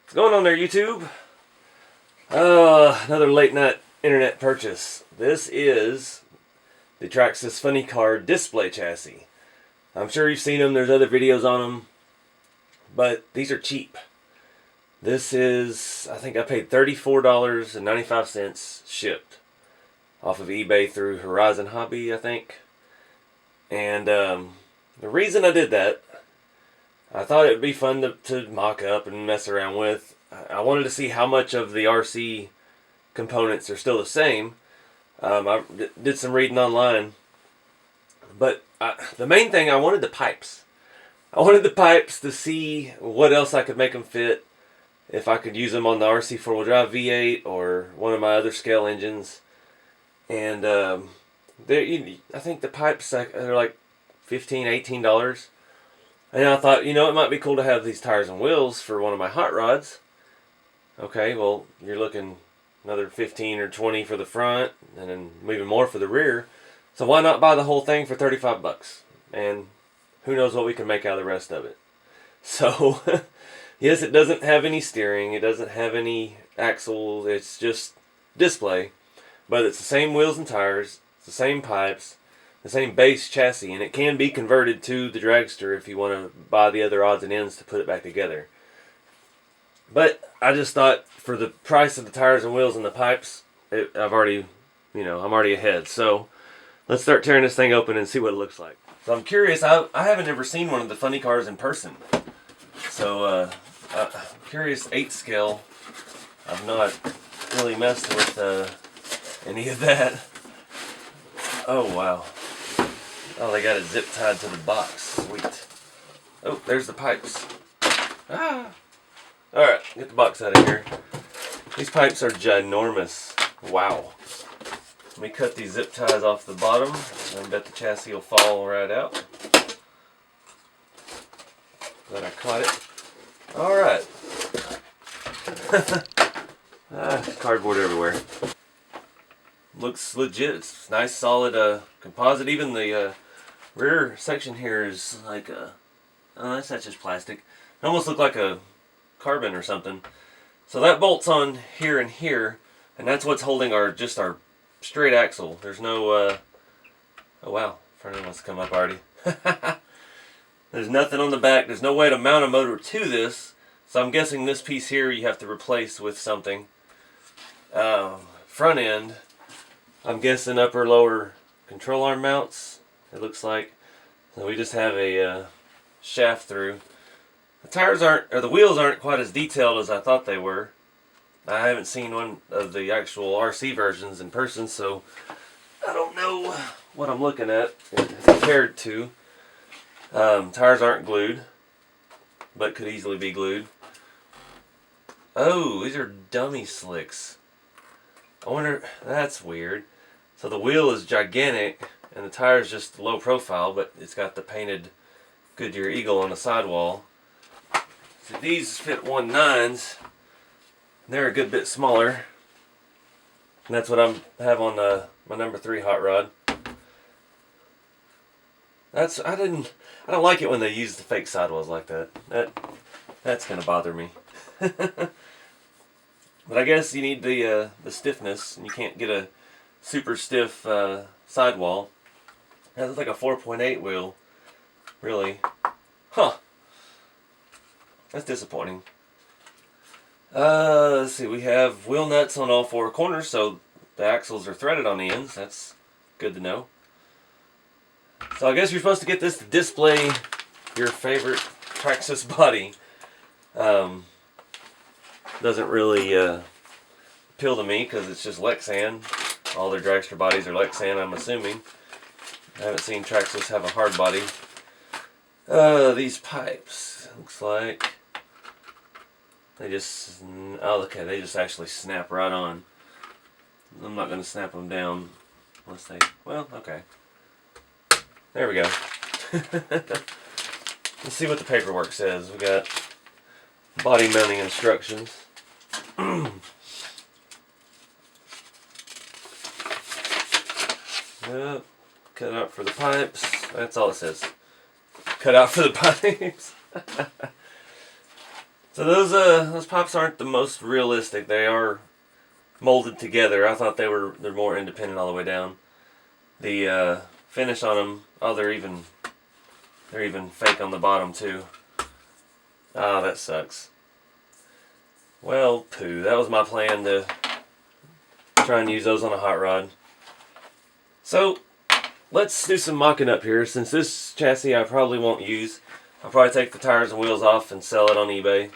What's going on there, YouTube? Another late night internet purchase. This is the Traxxas Funny Car display chassis. I'm sure you've seen them. There's other videos on them, but these are cheap. This is, I think I paid $34.95 shipped off of eBay through Horizon Hobby, I think. And the reason I did that, I thought it would be fun to mock up and mess around with. I wanted to see how much of the RC components are still the same. I did some reading online. But the main thing, I wanted the pipes. I wanted the pipes to see what else I could make them fit. If I could use them on the RC 4-wheel drive V8 or one of my other scale engines. And I think the pipes are like $15, $18. And I thought, it might be cool to have these tires and wheels for one of my hot rods. Okay, well, you're looking another 15 or 20 for the front, and then maybe more for the rear. So why not buy the whole thing for 35 bucks? And who knows what we can make out of the rest of it. So, yes, it doesn't have any steering. It doesn't have any axles. It's just display. But it's the same wheels and tires. It's the same pipes. The same base chassis, and it can be converted to the dragster if you want to buy the other odds and ends to put it back together. But I just thought for the price of the tires and wheels and the pipes, I'm already ahead. So let's start tearing this thing open and see what it looks like. So I'm curious. I haven't ever seen one of the funny cars in person. So I'm curious. 8 scale. I've not really messed with any of that. Oh wow. Oh, they got it zip tied to the box. Sweet. Oh, there's the pipes. Ah. Alright, get the box out of here. These pipes are ginormous. Wow. Let me cut these zip ties off the bottom. I bet the chassis will fall right out. Glad I caught it. Alright. Cardboard everywhere. Looks legit. It's nice, solid composite. Even the rear section here is like that's not just plastic. It almost looks like a carbon or something. So that bolts on here and here, and that's what's holding our straight axle. There's no oh wow, front end wants to come up already. There's nothing on the back. There's no way to mount a motor to this, so I'm guessing this piece here you have to replace with something. Front end, I'm guessing upper lower control arm mounts, it looks like. So we just have a shaft through. The tires the wheels aren't quite as detailed as I thought they were. I haven't seen one of the actual RC versions in person, so I don't know what I'm looking at compared to. Tires aren't glued, but could easily be glued. Oh, these are dummy slicks. I wonder, that's weird. So the wheel is gigantic, and the tire is just low profile, but it's got the painted Goodyear Eagle on the sidewall. So these fit 1.9s. They're a good bit smaller. And that's what I have on my number 3 hot rod. I don't like it when they use the fake sidewalls like that. That's gonna bother me. But I guess you need the stiffness, and you can't get a super stiff sidewall. That looks like a 4.8 wheel, really. Huh. That's disappointing. Let's see. We have wheel nuts on all 4 corners, so the axles are threaded on the ends. That's good to know. So I guess you're supposed to get this to display your favorite Traxxas body. Doesn't really appeal to me because it's just Lexan. All their dragster bodies are Lexan, I'm assuming. I haven't seen Traxxas have a hard body. These pipes, looks like they just, okay, they just actually snap right on. I'm not going to snap them down unless they, well, okay. There we go. Let's see what the paperwork says. We got body mounting instructions. Yep. Cut out for the pipes. That's all it says. Cut out for the pipes. So those pops aren't the most realistic. They are molded together. I thought they're more independent all the way down. The finish on them, oh, they're even fake on the bottom too. Oh, that sucks. Well, poo. That was my plan to try and use those on a hot rod. So let's do some mocking up here. Since this chassis I probably won't use, I'll probably take the tires and wheels off and sell it on eBay.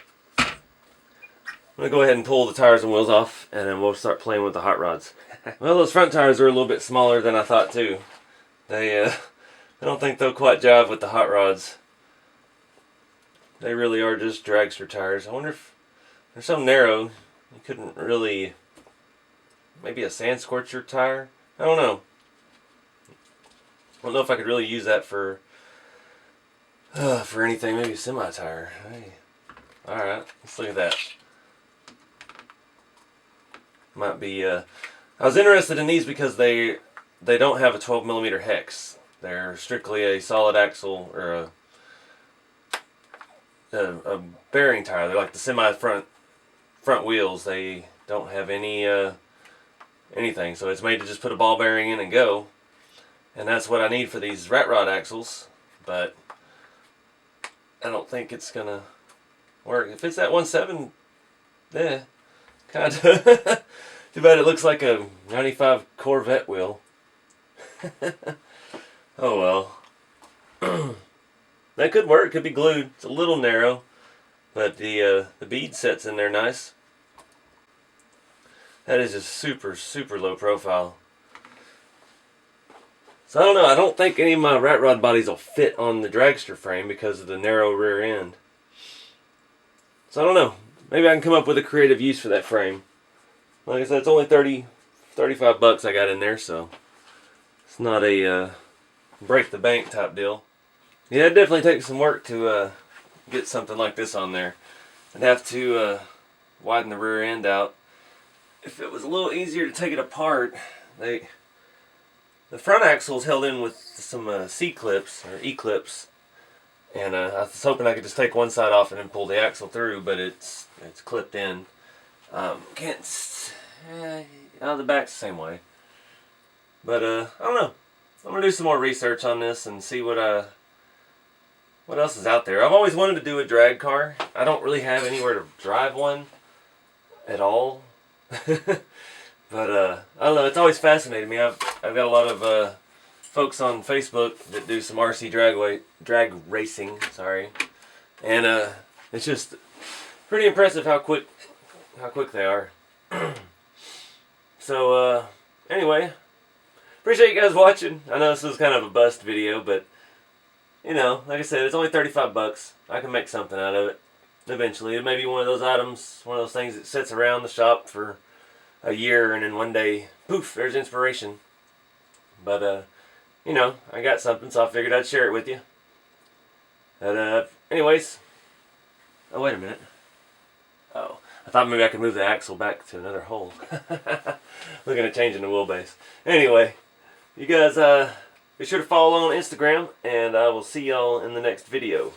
I'm going to go ahead and pull the tires and wheels off, and then we'll start playing with the hot rods. Well, those front tires are a little bit smaller than I thought too. I don't think they'll quite jive with the hot rods. They really are just dragster tires. I wonder if they're so narrow, you couldn't really... Maybe a sand scorcher tire? I don't know. I don't know if I could really use that for anything. Maybe a semi-tire. Hey. Alright, let's look at that. Might be, I was interested in these because they don't have a 12mm hex. They're strictly a solid axle, or a bearing tire. They're like the semi-front wheels. They don't have any anything, so it's made to just put a ball bearing in and go. And that's what I need for these rat rod axles, but I don't think it's gonna work. If it's that 1.7, yeah, kinda. Too bad it looks like a 95 Corvette wheel. Oh well. That could work, could be glued. It's a little narrow, but the bead sets in there nice. That is just super, super low profile. So I don't know, I don't think any of my rat rod bodies will fit on the dragster frame because of the narrow rear end. So I don't know, maybe I can come up with a creative use for that frame. Like I said, it's only 35 bucks I got in there, so it's not a break the bank type deal. Yeah, it definitely takes some work to get something like this on there. I'd have to widen the rear end out. If it was a little easier to take it apart, the front axle is held in with some C-clips, or E-clips, and I was hoping I could just take one side off and then pull the axle through, but it's clipped in. The back's the same way. But I don't know. I'm gonna do some more research on this and see what else is out there. I've always wanted to do a drag car. I don't really have anywhere to drive one at all. But I don't know, it's always fascinated me. I've got a lot of folks on Facebook that do some RC drag racing, sorry. And it's just pretty impressive how quick they are. So anyway, appreciate you guys watching. I know this was kind of a bust video, but you know, like I said, it's only 35 bucks. I can make something out of it eventually. It may be one of those items, one of those things that sits around the shop for a year and then one day, poof, there's inspiration. But you know, I got something, so I figured I'd share it with you. But anyways, oh wait a minute. Oh, I thought maybe I could move the axle back to another hole. Looking at changing the wheelbase. Anyway, you guys be sure to follow on Instagram, and I will see y'all in the next video.